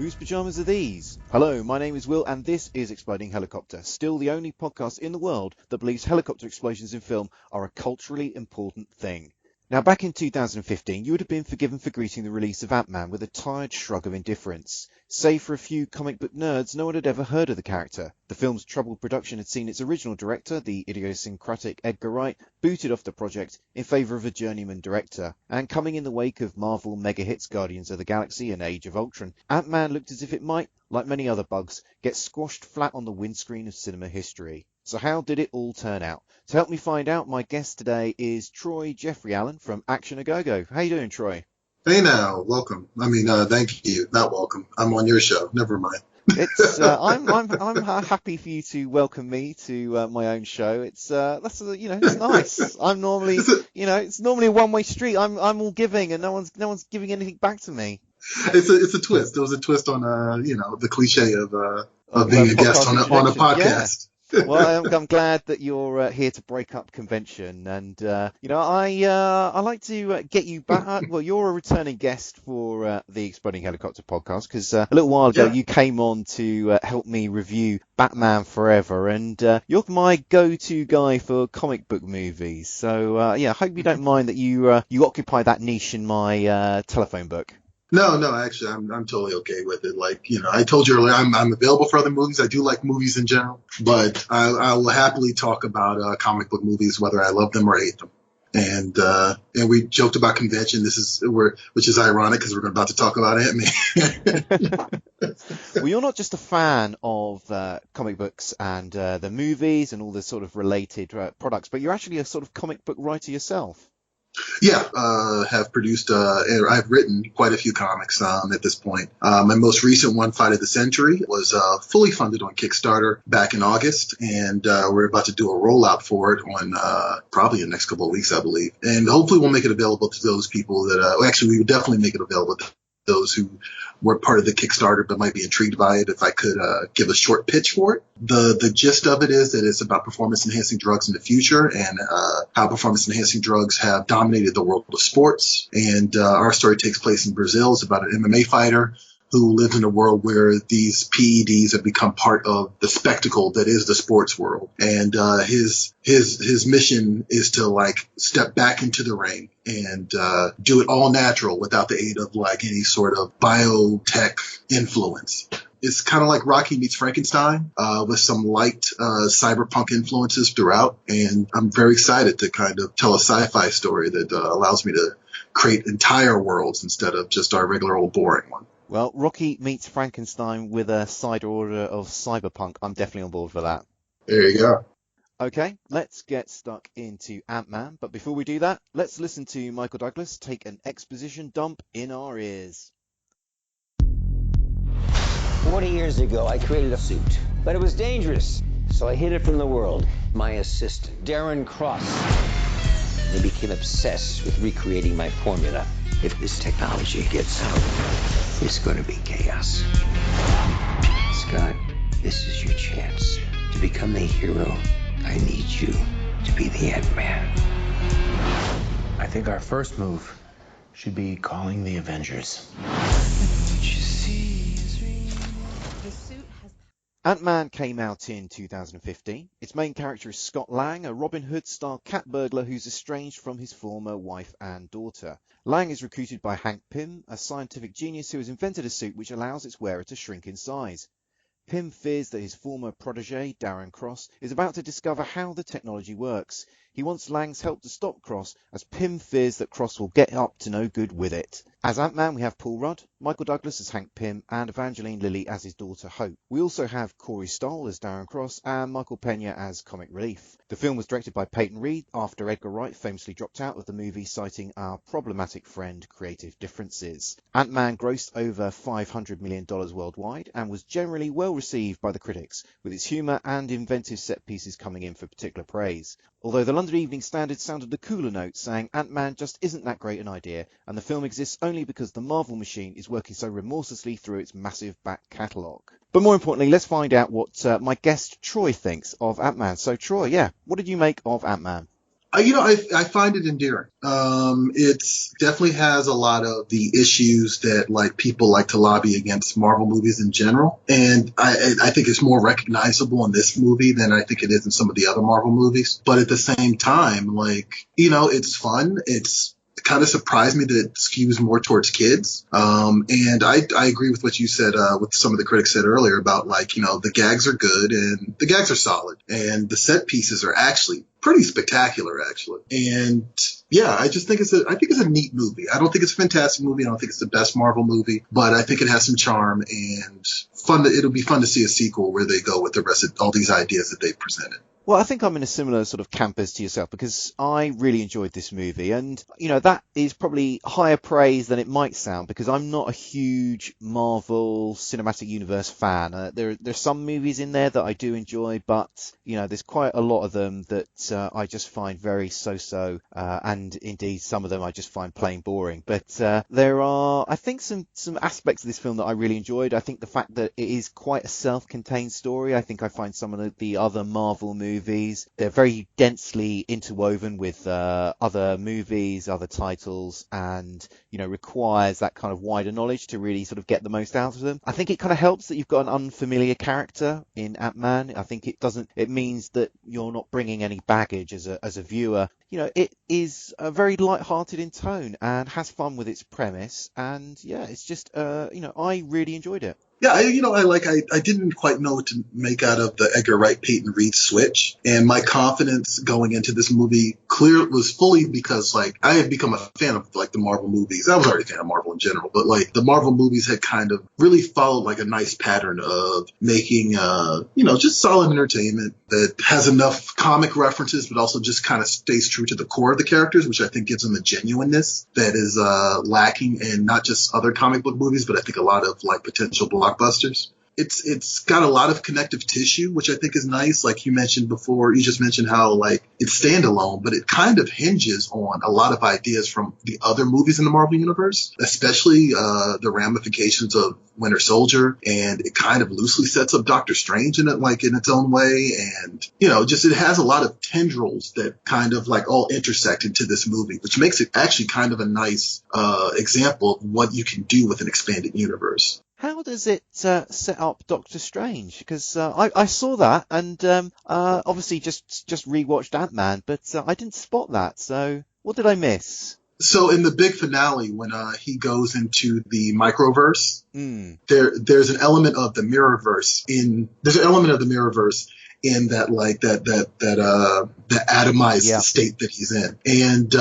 Whose pyjamas are these? Hello, my name is Will, and this is Exploding Helicopter, still the only podcast in the world that believes helicopter explosions in film are a culturally important thing. Now, back in 2015, you would have been forgiven for greeting the release of Ant-Man with a tired shrug of indifference. Save for a few comic book nerds, no one had ever heard of the character. The film's troubled production had seen its original director, the idiosyncratic Edgar Wright, booted off the project in favour of a journeyman director. And coming in the wake of Marvel mega hits Guardians of the Galaxy and Age of Ultron, Ant-Man looked as if it might, like many other bugs, get squashed flat on the windscreen of cinema history. So how did it all turn out? To help me find out, my guest today is Troy Jeffrey Allen from Action A Go-Go. How you doing, Troy? Hey now, welcome. Thank you. Not welcome. I'm on your show. Never mind. It's I'm happy for you to welcome me to my own show. It's it's nice. I'm normally it's normally a one-way street. I'm all giving and no one's giving anything back to me. It's a twist. There was a twist on the cliche of being a guest on a podcast. Yeah. Well, I'm glad that you're here to break up convention, and I like to get you back. Well, you're a returning guest for the Exploding Helicopter podcast because a little while ago you came on to help me review Batman Forever, and you're my go-to guy for comic book movies. So I hope you don't mind that you occupy that niche in my telephone book. No, actually, I'm totally okay with it. I told you earlier, I'm available for other movies. I do like movies in general, but I will happily talk about comic book movies, whether I love them or hate them. And we joked about convention. Which is ironic because we're about to talk about Ant-Man. Well, you're not just a fan of comic books and the movies and all the sort of related products, but you're actually a sort of comic book writer yourself. Yeah, have produced, I've written quite a few comics at this point. My most recent one, Fight of the Century, was fully funded on Kickstarter back in August, and we're about to do a rollout for it on probably in the next couple of weeks, I believe. And hopefully we'll make it available to those people that, actually we would definitely make it available to those who weren't part of the Kickstarter but might be intrigued by it. If I could give a short pitch for it. The gist of it is that it's about performance-enhancing drugs in the future and how performance-enhancing drugs have dominated the world of sports. And our story takes place in Brazil. It's about an MMA fighter who lives in a world where these PEDs have become part of the spectacle that is the sports world. And his mission is to step back into the ring and do it all natural without the aid of any sort of biotech influence. It's kind of like Rocky meets Frankenstein with some light cyberpunk influences throughout. And I'm very excited to kind of tell a sci-fi story that allows me to create entire worlds instead of just our regular old boring one. Well, Rocky meets Frankenstein with a side order of cyberpunk. I'm definitely on board for that. There you go. Okay, let's get stuck into Ant-Man. But before we do that, let's listen to Michael Douglas take an exposition dump in our ears. 40 years ago, I created a suit, but it was dangerous, so I hid it from the world. My assistant, Darren Cross, they became obsessed with recreating my formula. If this technology gets out, it's going to be chaos. Scott, this is your chance to become the hero. I need you to be the Ant-Man. I think our first move should be calling the Avengers. Ant-Man came out in 2015. Its main character is Scott Lang, a Robin Hood-style cat burglar who's estranged from his former wife and daughter. Lang is recruited by Hank Pym, a scientific genius who has invented a suit which allows its wearer to shrink in size. Pym fears that his former protege, Darren Cross, is about to discover how the technology works. He wants Lang's help to stop Cross, as Pym fears that Cross will get up to no good with it. As Ant-Man, we have Paul Rudd, Michael Douglas as Hank Pym, and Evangeline Lilly as his daughter Hope. We also have Corey Stoll as Darren Cross and Michael Pena as Comic Relief. The film was directed by Peyton Reed after Edgar Wright famously dropped out of the movie, citing our problematic friend creative differences. Ant-Man grossed over $500 million worldwide and was generally well received by the critics, with its humour and inventive set pieces coming in for particular praise. Although the London Evening Standard sounded the cooler note, saying Ant-Man just isn't that great an idea, and the film exists only because the Marvel machine is working so remorselessly through its massive back catalogue. But more importantly, let's find out what my guest Troy thinks of Ant-Man. So Troy, what did you make of Ant-Man? I find it endearing. It's definitely has a lot of the issues that like people like to lobby against Marvel movies in general, and I think it's more recognizable in this movie than I think it is in some of the other Marvel movies. But at the same time, like it's fun. It kind of surprised me that it skews more towards kids. And I agree with what you said, what some of the critics said earlier about like, the gags are good and the gags are solid and the set pieces are actually pretty spectacular, actually. And yeah, I just think I think it's a neat movie. I don't think it's a fantastic movie. I don't think it's the best Marvel movie, but I think it has some charm and it'll be fun to see a sequel where they go with the rest of all these ideas that they've presented. Well, I think I'm in a similar sort of camp as to yourself because I really enjoyed this movie, and that is probably higher praise than it might sound because I'm not a huge Marvel Cinematic Universe fan. There's some movies in there that I do enjoy, but there's quite a lot of them that I just find very so-so, and indeed some of them I just find plain boring. But there are, I think, some aspects of this film that I really enjoyed. I think the fact that it is quite a self-contained story. I think I find some of the other Marvel movies, they're very densely interwoven with other movies, other titles, and requires that kind of wider knowledge to really sort of get the most out of them. I think it kind of helps that you've got an unfamiliar character in Ant-Man. I think it means that you're not bringing any baggage as a viewer. It is very light-hearted in tone and has fun with its premise, and yeah, it's just I really enjoyed it. Yeah, I didn't quite know what to make out of the Edgar Wright Peyton Reed switch, and my confidence going into this movie was fully because like I had become a fan of like the Marvel movies. I was already a fan of Marvel in general, but like the Marvel movies had kind of really followed like a nice pattern of making just solid entertainment that has enough comic references, but also just kind of stays true to the core of the characters, which I think gives them a genuineness that is lacking in not just other comic book movies, but I think a lot of like potential blockbusters. It's got a lot of connective tissue, which I think is nice. Like you mentioned before, you just mentioned how like it's standalone, but it kind of hinges on a lot of ideas from the other movies in the Marvel universe, especially the ramifications of Winter Soldier, and it kind of loosely sets up Doctor Strange in its own way, and just it has a lot of tendrils that kind of like all intersect into this movie, which makes it actually kind of a nice example of what you can do with an expanded universe. How does it set up Doctor Strange? Because I saw that and obviously just rewatched Ant-Man, but I didn't spot that. So what did I miss? So in the big finale, when he goes into the microverse, there's an element of the mirrorverse in that like that atomized state that he's in. And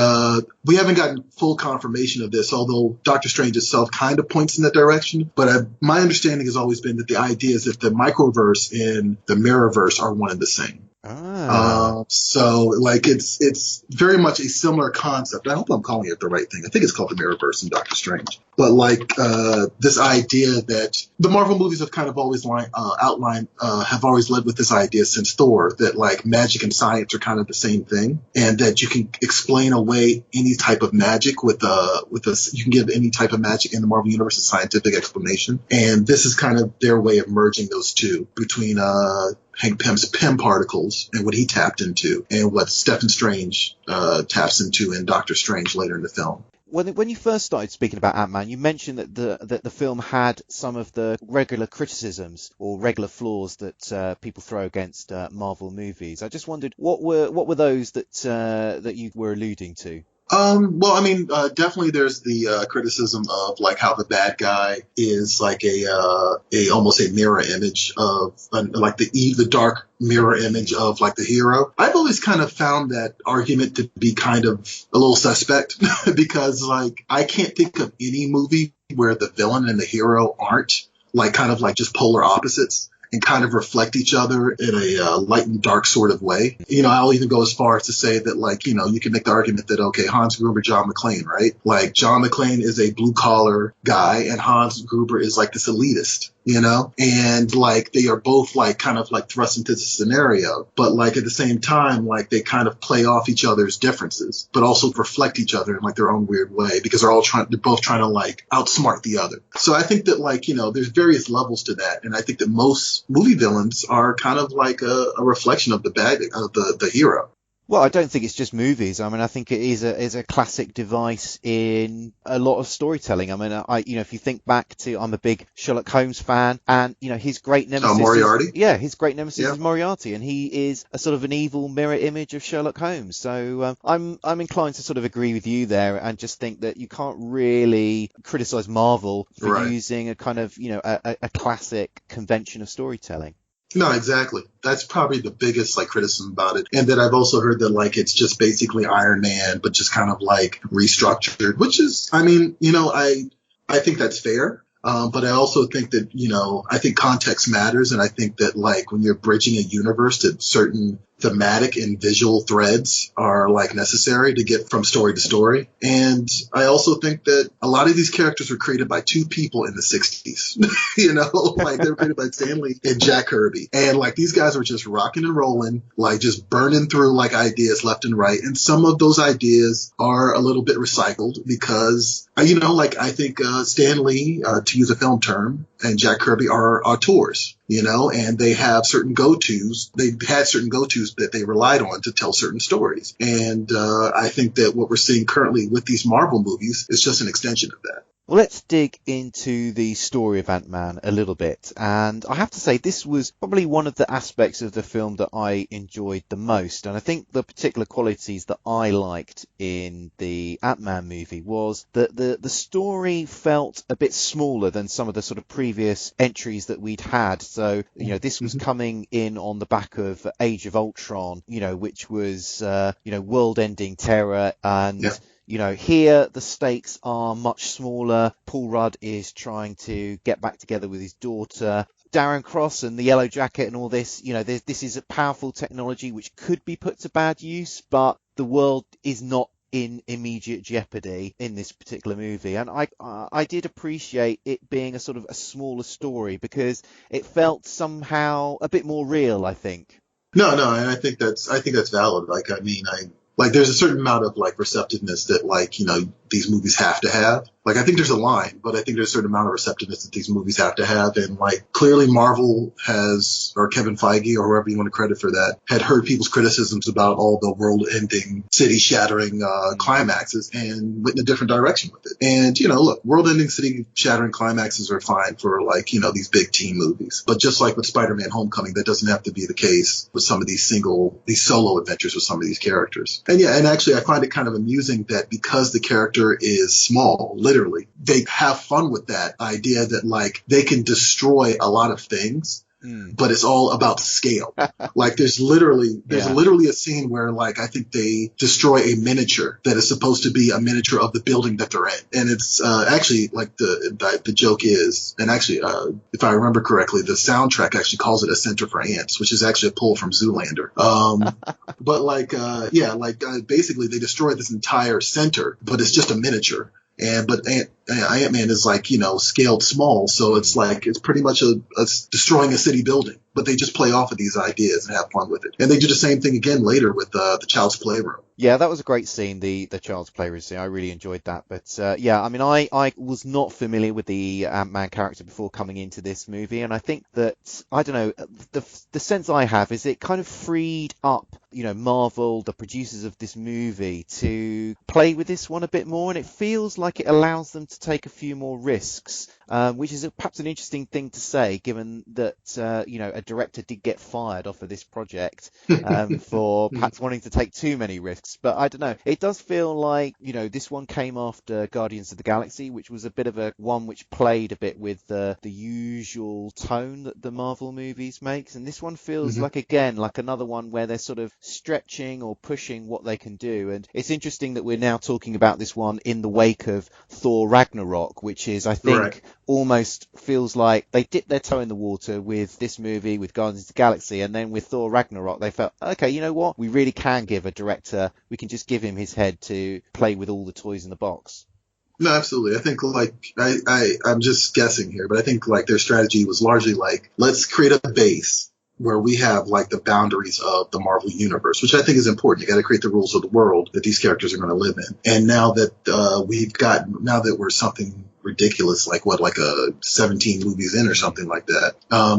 we haven't gotten full confirmation of this, although Doctor Strange itself kind of points in that direction. But my understanding has always been that the idea is that the microverse and the mirrorverse are one and the same. So like it's very much a similar concept. I hope I'm calling it the right thing. I think it's called the Mirrorverse in Doctor Strange. But like this idea that the Marvel movies have kind of always have always led with this idea since Thor that like magic and science are kind of the same thing, and that you can explain away any type of magic you can give any type of magic in the Marvel universe a scientific explanation. And this is kind of their way of merging those two between Hank Pym's Pym particles and what he tapped into, and what Stephen Strange taps into in Doctor Strange later in the film. When you first started speaking about Ant-Man, you mentioned that the film had some of the regular criticisms or regular flaws that people throw against Marvel movies. I just wondered what were those that you were alluding to? Well, I mean, definitely there's the criticism of like how the bad guy is like almost a mirror image of like the dark mirror image of like the hero. I've always kind of found that argument to be kind of a little suspect because like I can't think of any movie where the villain and the hero aren't like kind of like just polar opposites and kind of reflect each other in a light and dark sort of way. I'll even go as far as to say that, like, you can make the argument that, okay, Hans Gruber, John McClane, right? Like, John McClane is a blue-collar guy, and Hans Gruber is, like, this elitist, And, like, they are both, like, kind of, like, thrust into the scenario. But, like, at the same time, like, they kind of play off each other's differences, but also reflect each other in, like, their own weird way because they're both trying to, like, outsmart the other. So I think that, like, there's various levels to that. And I think that most movie villains are kind of like a reflection of the hero. Well, I don't think it's just movies. I mean, I think it is a classic device in a lot of storytelling. I mean, if you think back to, I'm a big Sherlock Holmes fan, and his great nemesis Moriarty. his great nemesis Yeah. is Moriarty, and he is a sort of an evil mirror image of Sherlock Holmes. So I'm inclined to sort of agree with you there, and just think that you can't really criticize Marvel for Right. using a kind of a classic convention of storytelling. No, exactly. That's probably the biggest like criticism about it. And then I've also heard that like it's just basically Iron Man, but just kind of like restructured, which is, I mean, I think that's fair. But I also think that, I think context matters. And I think that like when you're bridging a universe, that certain thematic and visual threads are like necessary to get from story to story. And I also think that a lot of these characters were created by two people in the 60s, like they were created by Stan Lee and Jack Kirby. And like these guys were just rocking and rolling, like just burning through like ideas left and right. And some of those ideas are a little bit recycled because, I think Stan Lee, to use a film term, and Jack Kirby are auteurs, and they have certain go-tos. They had certain go-tos that they relied on to tell certain stories. And I think that what we're seeing currently with these Marvel movies is just an extension of that. Well, let's dig into the story of Ant-Man a little bit. And I have to say, this was probably one of the aspects of the film that I enjoyed the most. And I think the particular qualities that I liked in the Ant-Man movie was that the story felt a bit smaller than some of the sort of previous entries that we'd had. So, this was coming in on the back of Age of Ultron, which was, world-ending terror. And here the stakes are much smaller. Paul Rudd is trying to get back together with his daughter. Darren Cross and the Yellow Jacket and all this, this is a powerful technology which could be put to bad use, but the world is not in immediate jeopardy in this particular movie. And I did appreciate it being a sort of a smaller story because it felt somehow a bit more real, I think. No, and I think that's valid. Like, there's a certain amount of like receptiveness that like, these movies have to have. Like, I think there's a line, but I think there's a certain amount of receptiveness that these movies have to have. And like, clearly Marvel has, or Kevin Feige, or whoever you want to credit for that, had heard people's criticisms about all the world-ending, city-shattering climaxes and went in a different direction with it. And, look, world-ending, city-shattering climaxes are fine for like, these big team movies. But just like with Spider-Man Homecoming, that doesn't have to be the case with some of these solo adventures with some of these characters. And yeah, and actually I find it kind of amusing that because the character is small, literally, they have fun with that idea that like they can destroy a lot of things, but it's all about scale. Like there's literally a scene where like I think they destroy a miniature that is supposed to be a miniature of the building that they're in, and it's actually like the joke is, and actually if I remember correctly, the soundtrack actually calls it a center for ants, which is actually a pull from Zoolander. But like basically they destroy this entire center, but it's just a miniature. But Ant-Man is like, scaled small. So it's like, it's pretty much a destroying a city building, but they just play off of these ideas and have fun with it. And they do the same thing again later with the Child's Playroom. Yeah, that was a great scene, the Child's Playroom scene. I really enjoyed that. But I was not familiar with the Ant-Man character before coming into this movie. And I think that, I don't know, the sense I have is it kind of freed up, Marvel, the producers of this movie, to play with this one a bit more. And it feels like it allows them to take a few more risks, which is perhaps an interesting thing to say, given that, a director did get fired off of this project for perhaps wanting to take too many risks. But I don't know. It does feel like, this one came after Guardians of the Galaxy, which was a bit of a one which played a bit with the usual tone that the Marvel movies makes. And this one feels like, again, like another one where they're sort of stretching or pushing what they can do. And it's interesting that we're now talking about this one in the wake of Thor Ragnarok, which is, I think, almost feels like they dipped their toe in the water with this movie, with Guardians of the Galaxy, and then with Thor Ragnarok, they felt, okay, you know what? We really can give a director, we can just give him his head to play with all the toys in the box. No, absolutely. I think like I'm just guessing here, but I think like their strategy was largely like, let's create a base where we have like the boundaries of the Marvel universe, which I think is important. You got to create the rules of the world that these characters are going to live in. And now that now that we're something ridiculous, like what, like a 17 movies in or something like that,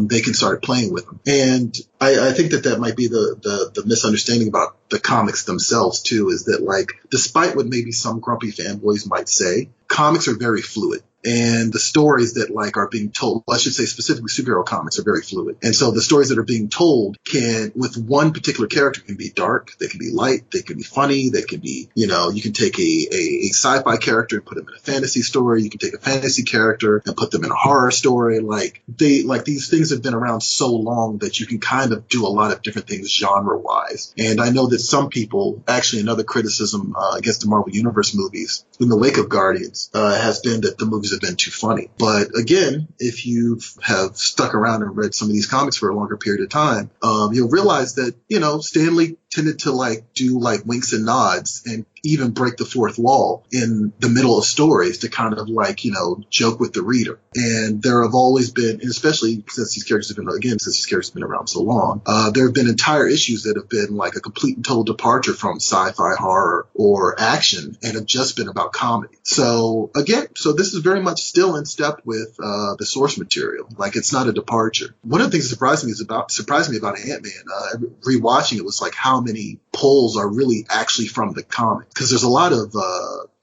they can start playing with them. And I think that might be the misunderstanding about the comics themselves too, is that like, despite what maybe some grumpy fanboys might say, comics are very fluid. And the stories that like are being told, well, I should say specifically superhero comics, are very fluid. And so the stories that are being told can, with one particular character, can be dark, they can be light, they can be funny, they can be, you know, you can take a sci-fi character and put them in a fantasy story. You can take a fantasy character and put them in a horror story. Like these things have been around so long that you can kind of do a lot of different things genre wise. And I know that some people, actually another criticism against the Marvel Universe movies in the wake of Guardians has been that the movies have been too funny. But again, if you have stuck around and read some of these comics for a longer period of time, you'll realize that, you know, Stan Lee tended to like do like winks and nods and even break the fourth wall in the middle of stories to kind of like, you know, joke with the reader. And there have always been, and especially since these characters have been around so long, there have been entire issues that have been like a complete and total departure from sci-fi, horror, or action, and have just been about comedy. So again, this is very much still in step with the source material. Like, it's not a departure. One of the things that surprised me about Ant-Man, rewatching it, was like how many pulls are really actually from the comic. Because there's a lot of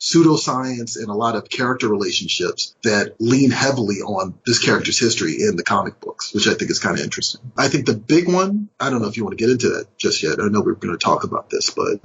pseudoscience and a lot of character relationships that lean heavily on this character's history in the comic books, which I think is kind of interesting. I think the big one, I don't know if you want to get into that just yet. I know we're going to talk about this, but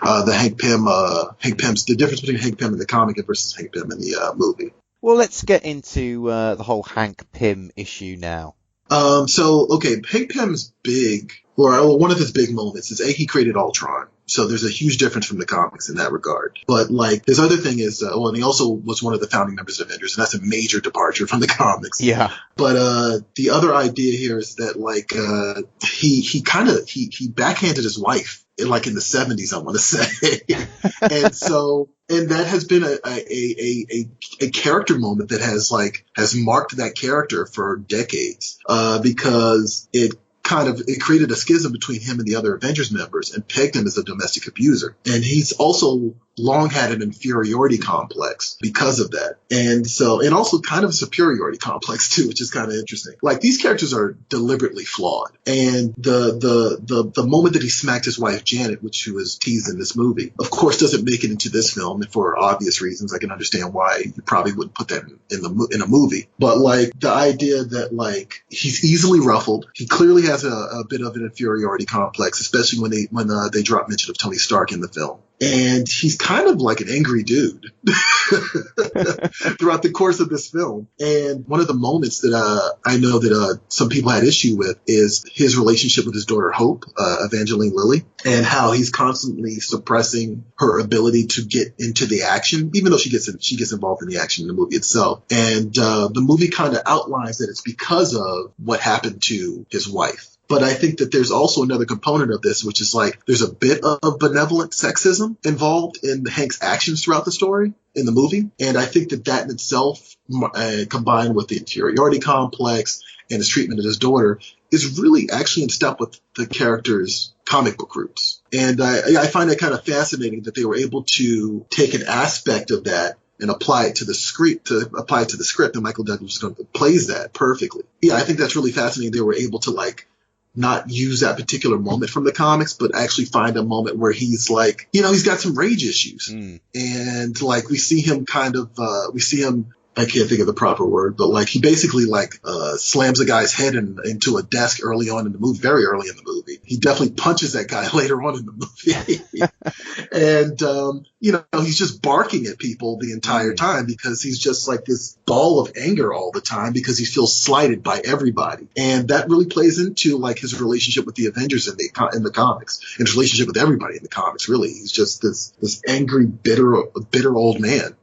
the Hank Pym's, the difference between Hank Pym in the comic versus Hank Pym in the movie. Well, let's get into the whole Hank Pym issue now. Hank Pym's big, or one of his big moments is he created Ultron. So there's a huge difference from the comics in that regard. But like, his other thing is, and he also was one of the founding members of Avengers, and that's a major departure from the comics. Yeah. But the other idea here is that like he backhanded his wife in the 70s, I want to say. And that has been a character moment that has marked that character for decades, because it created a schism between him and the other Avengers members and pegged him as a domestic abuser. And he's also long had an inferiority complex because of that. And also kind of a superiority complex too, which is kind of interesting. Like, these characters are deliberately flawed. And the moment that he smacked his wife, Janet, which was teased in this movie, of course doesn't make it into this film. And for obvious reasons, I can understand why you probably wouldn't put that in a movie. But like, the idea that like, he's easily ruffled. He clearly has a bit of an inferiority complex, especially when they drop mention of Tony Stark in the film. And he's kind of like an angry dude throughout the course of this film. And one of the moments that I know that some people had issue with is his relationship with his daughter Hope, Evangeline Lilly, and how he's constantly suppressing her ability to get into the action, even though she gets involved in the action in the movie itself. And the movie kind of outlines that it's because of what happened to his wife. But I think that there's also another component of this, which is like, there's a bit of benevolent sexism involved in Hank's actions throughout the story in the movie. And I think that in itself, combined with the inferiority complex and his treatment of his daughter, is really actually in step with the character's comic book roots. And I find it kind of fascinating that they were able to take an aspect of that and apply it to the script, and Michael Douglas plays that perfectly. Yeah, I think that's really fascinating. They were able to like, not use that particular moment from the comics, but actually find a moment where he's like, you know, he's got some rage issues. And like, we see him I can't think of the proper word, but like, he basically slams a guy's head into a desk early on in the movie, very early in the movie. He definitely punches that guy later on in the movie. And, you know, he's just barking at people the entire time because he's just like this ball of anger all the time because he feels slighted by everybody. And that really plays into like his relationship with the Avengers in the comics, and his relationship with everybody in the comics, really. He's just this angry, bitter old man.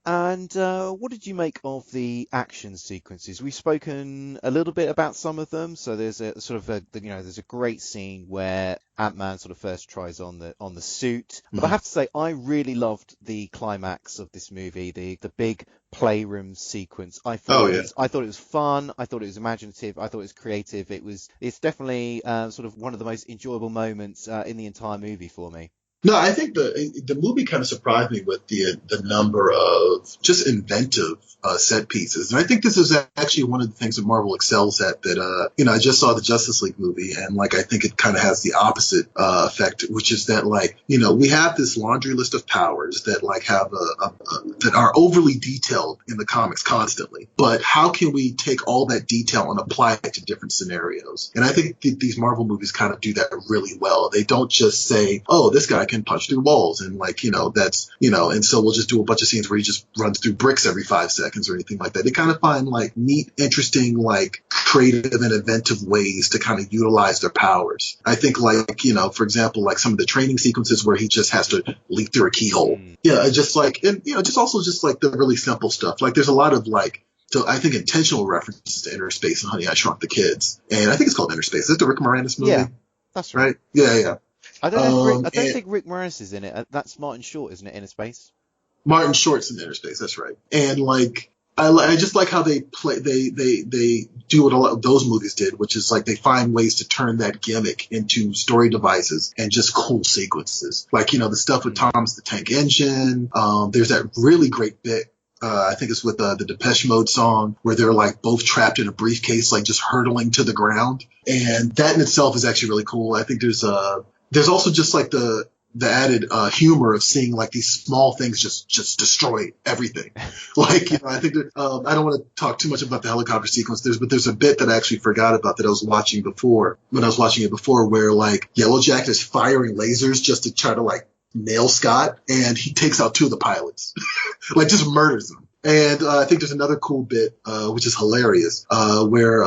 And what did you make of the action sequences? We've spoken a little bit about some of them. So there's a sort of there's a great scene where Ant-Man sort of first tries on the suit. But I have to say, I really loved the climax of this movie, the big playroom sequence. I thought it was fun. I thought it was imaginative. I thought it was creative. It's definitely sort of one of the most enjoyable moments in the entire movie for me. No, I think the movie kind of surprised me with the number of just inventive set pieces, and I think this is actually one of the things that Marvel excels at. That I just saw the Justice League movie, and like I think it kind of has the opposite effect, which is that like we have this laundry list of powers that like have that are overly detailed in the comics constantly, but how can we take all that detail and apply it to different scenarios? And I think these Marvel movies kind of do that really well. They don't just say, oh, this guy can punch through walls and like, that's, and so we'll just do a bunch of scenes where he just runs through bricks every 5 seconds or anything like that. They kind of find like neat, interesting, like creative and inventive ways to kind of utilize their powers. I think like, for example, like some of the training sequences where he just has to leap through a keyhole. Yeah. Just like, and, just also just like the really simple stuff. Like there's a lot of like, so I think intentional references to Inner Space and Honey, I Shrunk the Kids. And I think it's called Inner Space. Is it the Rick Moranis movie? Yeah, that's right. Yeah. I don't think Rick Moranis is in it. That's Martin Short, isn't it? Inner Space. Martin Short's in Inner Space. That's right. And like, I just like how they do what a lot of those movies did, which is like they find ways to turn that gimmick into story devices and just cool sequences. Like, the stuff with Thomas the Tank Engine. There's that really great bit. I think it's with the Depeche Mode song where they're like both trapped in a briefcase, like just hurtling to the ground. And that in itself is actually really cool. I think there's also just like the added humor of seeing like these small things just destroy everything. Like, I think that, I don't want to talk too much about the helicopter sequence, but there's a bit that I actually forgot about that I was watching before, where like Yellow Jacket is firing lasers just to try to like nail Scott, and he takes out 2 of the pilots, like just murders them. And I think there's another cool bit, which is hilarious, where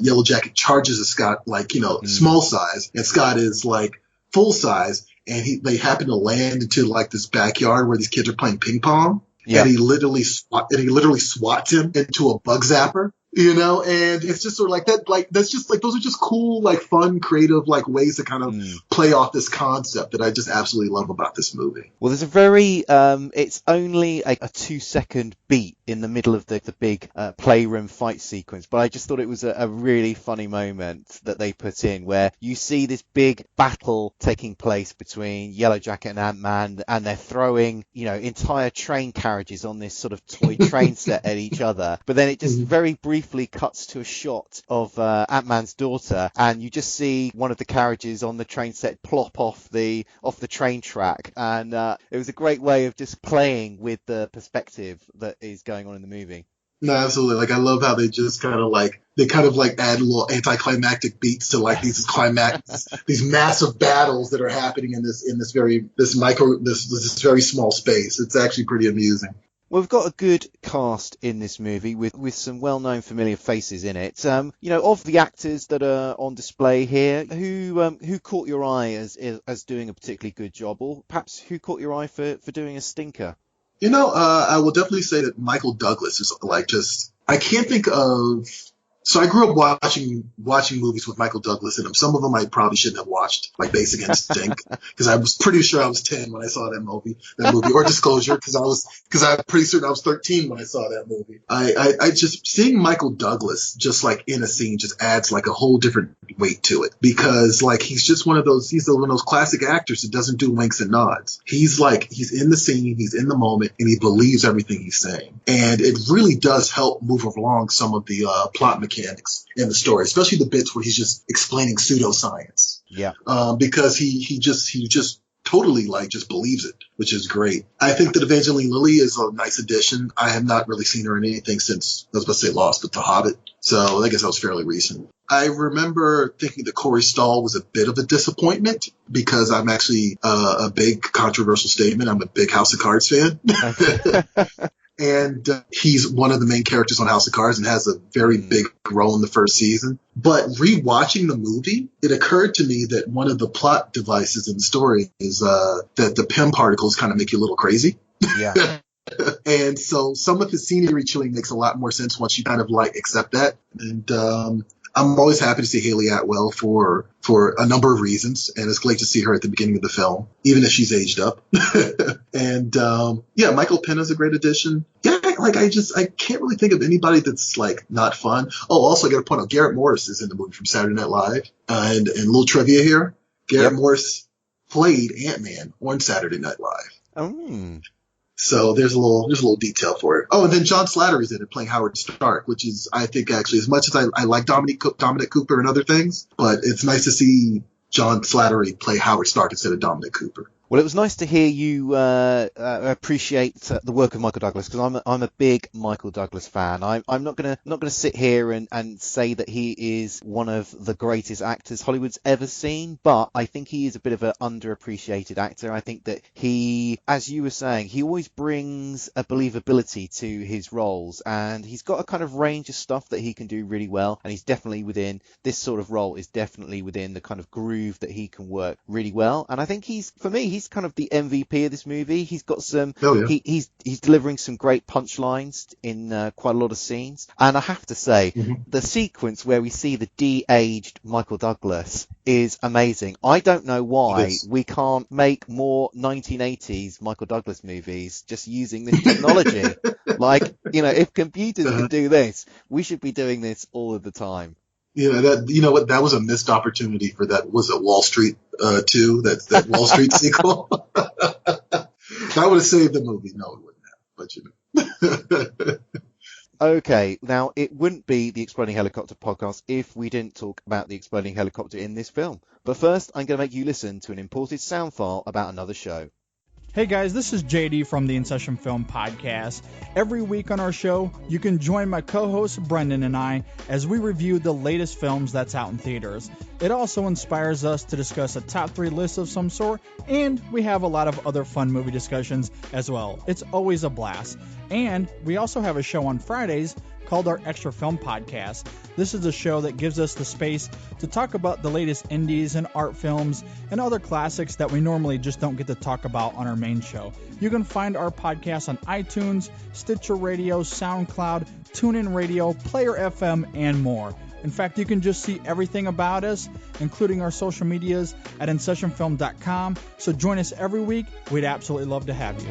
Yellow Jacket charges at Scott like, small size, and Scott is like full size, and they happen to land into like this backyard where these kids are playing ping pong, and he literally swats him into a bug zapper. And it's just sort of like that, like, that's just like, those are just cool, like fun, creative, like ways to kind of play off this concept that I just absolutely love about this movie. Well, there's a very, it's only a 2-second beat in the middle of the big playroom fight sequence, but I just thought it was a really funny moment that they put in where you see this big battle taking place between Yellow Jacket and Ant-Man, and they're throwing, entire train carriages on this sort of toy train set at each other, but then it just very briefly cuts to a shot of Ant-Man's daughter, and you just see one of the carriages on the train set plop off the train track, and it was a great way of just playing with the perspective that is going on in the movie. No, absolutely. Like, I love how they just kind of like add little anticlimactic beats to like these massive battles that are happening in this very small space. It's actually pretty amusing. Well, we've got a good cast in this movie with some well-known familiar faces in it. Of the actors that are on display here, who caught your eye as doing a particularly good job, or perhaps who caught your eye for doing a stinker? I will definitely say that Michael Douglas is like I can't think of. So I grew up watching movies with Michael Douglas in them. Some of them I probably shouldn't have watched, like Basic Instinct, because I was pretty sure I was 10 when I saw that movie, or Disclosure, because I'm pretty certain I was 13 when I saw that movie. I just seeing Michael Douglas just like in a scene just adds like a whole different weight to it, because like he's one of those classic actors that doesn't do winks and nods. He's in the scene, he's in the moment, and he believes everything he's saying, and it really does help move along some of the plot mechanics in the story, especially the bits where he's just explaining pseudoscience. Yeah. Because he just totally like just believes it, which is great. I think that Evangeline Lilly is a nice addition. I have not really seen her in anything since, I was about to say Lost, but The Hobbit. So I guess that was fairly recent. I remember thinking that Corey Stoll was a bit of a disappointment, because I'm actually a big controversial statement. I'm a big House of Cards fan. And he's one of the main characters on House of Cards and has a very big role in the first season. But rewatching the movie, it occurred to me that one of the plot devices in the story is that the PIM particles kind of make you a little crazy. Yeah. And so some of the scenery chewing makes a lot more sense once you kind of like accept that. And I'm always happy to see Haley Atwell for a number of reasons, and it's great to see her at the beginning of the film, even if she's aged up. And Michael Pena's a great addition. Yeah, like I can't really think of anybody that's like not fun. Oh, also I got to point out Garrett Morris is in the movie from Saturday Night Live, and a little trivia here. Garrett Morris played Ant-Man on Saturday Night Live. Oh. So there's a little detail for it. Oh, and then John Slattery's in it playing Howard Stark, which is, I think, actually, as much as I like Dominic Cooper and other things, but it's nice to see John Slattery play Howard Stark instead of Dominic Cooper. Well, it was nice to hear you appreciate the work of Michael Douglas, because I'm a big Michael Douglas fan. I'm not gonna sit here and say that he is one of the greatest actors Hollywood's ever seen, but I think he is a bit of an underappreciated actor. I think that he, as you were saying, he always brings a believability to his roles, and he's got a kind of range of stuff that he can do really well, and he's definitely within this sort of role is definitely within the kind of groove that he can work really well. And I think he's kind of the MVP of this movie. He's got some, he's delivering some great punchlines in quite a lot of scenes. And I have to say, the sequence where we see the de-aged Michael Douglas is amazing. I don't know why we can't make more 1980s Michael Douglas movies just using this technology. Like, if computers could do this, we should be doing this all of the time. Yeah, that was a missed opportunity for that. Was it Wall Street 2? That Wall Street sequel. That would have saved the movie. No, it wouldn't have. But Okay, now it wouldn't be the Exploding Helicopter podcast if we didn't talk about the exploding helicopter in this film. But first, I'm going to make you listen to an imported sound file about another show. Hey guys, this is JD from the In Session Film Podcast. Every week on our show, you can join my co-host Brendan and I as we review the latest films that's out in theaters. It also inspires us to discuss a top 3 list of some sort, and we have a lot of other fun movie discussions as well. It's always a blast. And we also have a show on Fridays called our Extra Film Podcast. This is a show that gives us the space to talk about the latest indies and art films and other classics that we normally just don't get to talk about on our main show. You can find our podcast on iTunes, Stitcher Radio, SoundCloud, TuneIn Radio, Player FM, and more. In fact, you can just see everything about us, including our social medias, at InSessionFilm.com. So join us every week. We'd absolutely love to have you.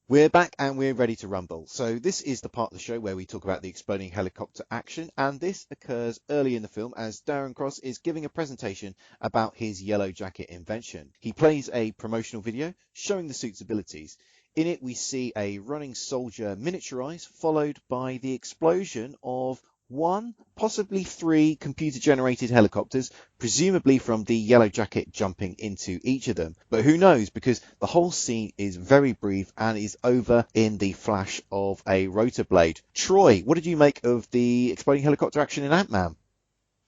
We're back and we're ready to rumble. So this is the part of the show where we talk about the exploding helicopter action, and this occurs early in the film as Darren Cross is giving a presentation about his yellow jacket invention. He plays a promotional video showing the suit's abilities. In it we see a running soldier miniaturized, followed by the explosion of 1, possibly 3 computer-generated helicopters, presumably from the Yellow Jacket jumping into each of them. But who knows, because the whole scene is very brief and is over in the flash of a rotor blade. Troy, what did you make of the exploding helicopter action in Ant-Man?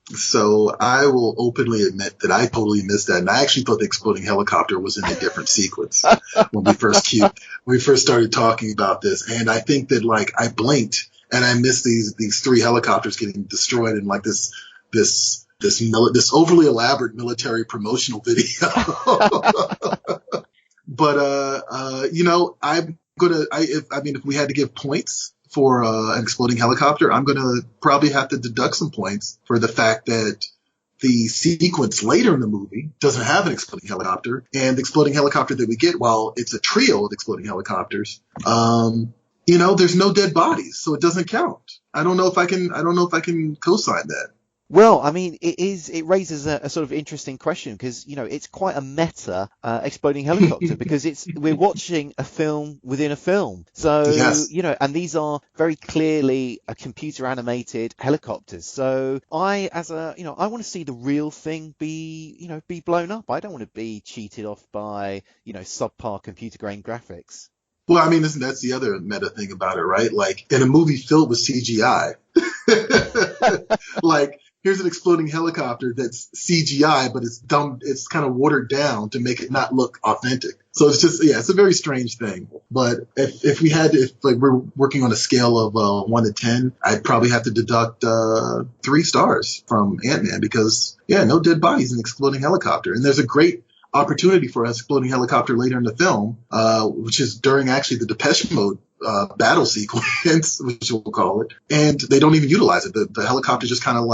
So I will openly admit that I totally missed that, and I actually thought the exploding helicopter was in a different sequence when we first started talking about this. And I think that I blinked and I missed these 3 helicopters getting destroyed in this overly elaborate military promotional video. But if we had to give points for an exploding helicopter, I'm gonna probably have to deduct some points for the fact that the sequence later in the movie doesn't have an exploding helicopter, and the exploding helicopter that we get, while it's a trio of exploding helicopters, there's no dead bodies, so it doesn't count. I don't know if I can co-sign that. Well, I mean, it raises a sort of interesting question, because, it's quite a meta exploding helicopter, because we're watching a film within a film. So, yes. And these are very clearly computer animated helicopters. So I want to see the real thing be blown up. I don't want to be cheated off by, subpar computer grained graphics. Well, I mean, that's the other meta thing about it, right? Like, in a movie filled with CGI, here's an exploding helicopter that's CGI, but it's dumb. It's kind of watered down to make it not look authentic. So it's just, it's a very strange thing. But if we're working on a scale of 1 to 10, I'd probably have to deduct 3 stars from Ant-Man, because no dead bodies in an exploding helicopter. And there's a great opportunity for an exploding helicopter later in the film, which is during actually the Depeche Mode battle sequence, which we'll call it, and they don't even utilize it. The helicopter just kind of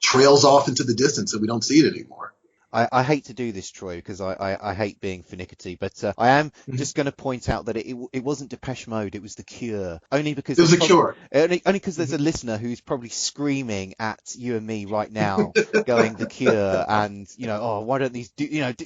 trails off into the distance, and we don't see it anymore. I hate to do this, Troy, because I hate being finicky, but I am just going to point out that it wasn't Depeche Mode, it was The Cure. Only because It was The Cure. Only because there's a listener who's probably screaming at you and me right now, going The Cure, and oh, why don't these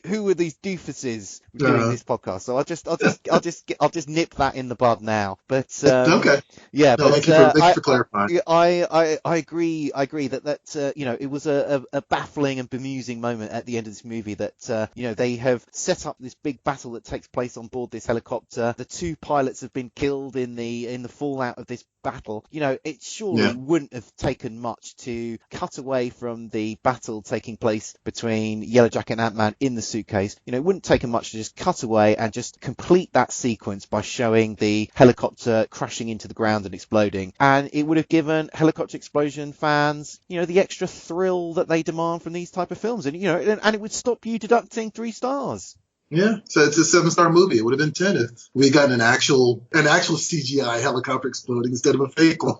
who are these doofuses doing this podcast? So I'll just nip that in the bud now. But okay. Yeah, no, but thank you for clarifying. I agree that it was a baffling and bemusing moment at the end of this movie that they have set up this big battle that takes place on board this helicopter. The 2 pilots have been killed in the fallout of this battle. It surely wouldn't have taken much to cut away from the battle taking place between Yellowjacket and Ant-Man in the suitcase. It wouldn't take much to just cut away and just complete that sequence by showing the helicopter crashing into the ground and exploding. And it would have given helicopter explosion fans, the extra thrill that they demand from these type of films. And, and it would stop you deducting 3 stars. Yeah, so it's a 7-star movie. It would have been 10 if we had gotten an actual CGI helicopter exploding instead of a fake one.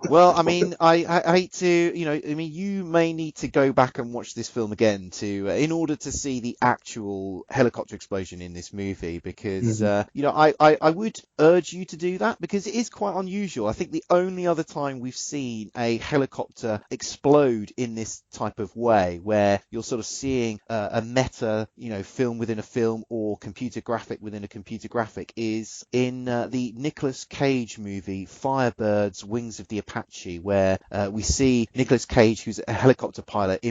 Well, I mean, I hate to, you may need to go back and watch this film again in order to see the actual helicopter explosion in this movie, because, I would urge you to do that because it is quite unusual. I think the only other time we've seen a helicopter explode in this type of way, where you're sort of seeing a meta, film within a film or computer graphic within a computer graphic, is in the Nicolas Cage movie Firebirds Wings of the Apache, where we see Nicolas Cage, who's a helicopter pilot,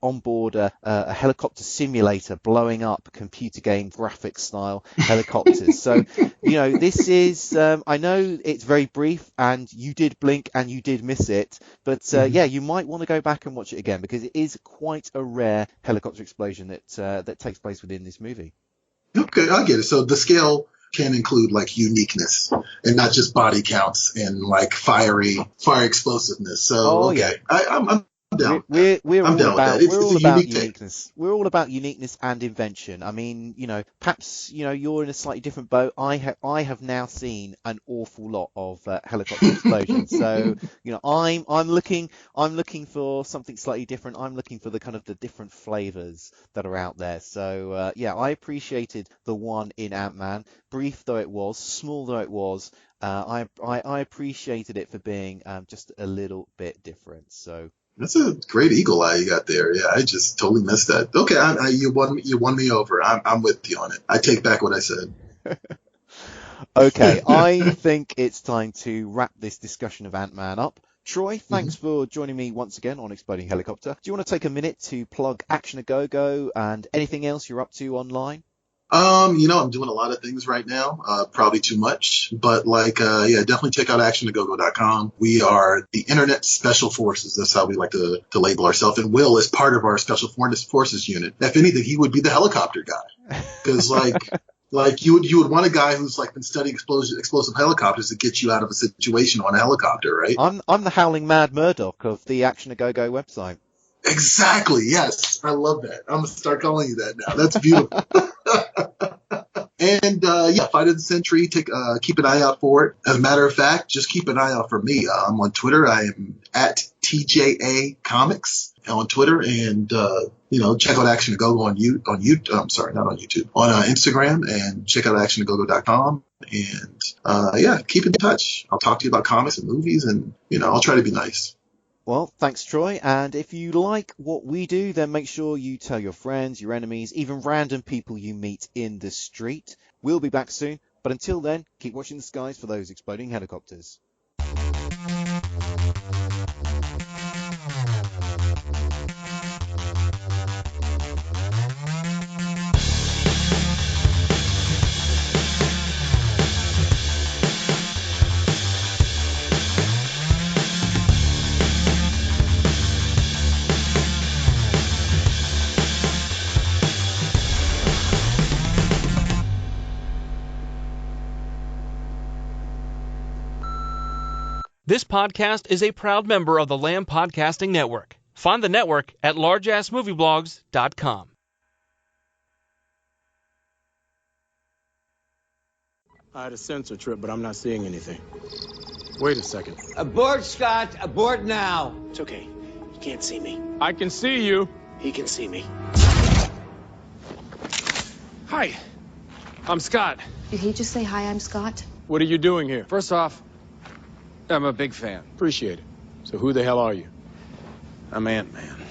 on board a helicopter simulator blowing up computer game graphic style helicopters. So, this is, I know it's very brief and you did blink and you did miss it, but you might want to go back and watch it again because it is quite a rare helicopter explosion that takes place within this movie. Okay, I get it. So the scale can include like uniqueness and not just body counts and like fire explosiveness. So I'm down. We're I'm all down about with that. It's a unique uniqueness. We're all about uniqueness and invention. I mean, perhaps you're in a slightly different boat. I have now seen an awful lot of helicopter explosions. So I'm looking for something slightly different. I'm looking for the kind of the different flavors that are out there. So I appreciated the one in Ant-Man, brief though it was, small though it was. I appreciated it for being just a little bit different. So. That's a great eagle eye you got there. Yeah, I just totally missed that. Okay, you won me over. I'm with you on it. I take back what I said. Okay, I think it's time to wrap this discussion of Ant-Man up. Troy, thanks for joining me once again on Exploding Helicopter. Do you want to take a minute to plug Action A Go-Go and anything else you're up to online? I'm doing a lot of things right now, probably too much, but definitely check out actionagogo.com. We are the Internet Special Forces. That's how we like to label ourselves. And Will is part of our Special Forces unit. If anything, he would be the helicopter guy. Because you would want a guy who's like been studying explosive helicopters to get you out of a situation on a helicopter, right? I'm the howling mad Murdoch of the Action A Go-Go website. Exactly. Yes. I love that. I'm going to start calling you that now. That's beautiful. And Fight of the Century. Keep an eye out for it. As a matter of fact, just keep an eye out for me. I'm on Twitter. I am at TJA Comics on Twitter, and check out Action to Go on YouTube. I'm sorry, not on YouTube. On Instagram, and check out actionagogo.com. And keep in touch. I'll talk to you about comics and movies, and I'll try to be nice. Well, thanks, Troy. And if you like what we do, then make sure you tell your friends, your enemies, even random people you meet in the street. We'll be back soon. But until then, keep watching the skies for those exploding helicopters. This podcast is a proud member of the Lamb Podcasting Network. Find the network at largeassmovieblogs.com. I had a sensor trip, but I'm not seeing anything. Wait a second. Abort, Scott. Abort now. It's okay. You can't see me. I can see you. He can see me. Hi, I'm Scott. Did he just say, hi, I'm Scott? What are you doing here? First off, I'm a big fan. Appreciate it. So who the hell are you? I'm Ant-Man.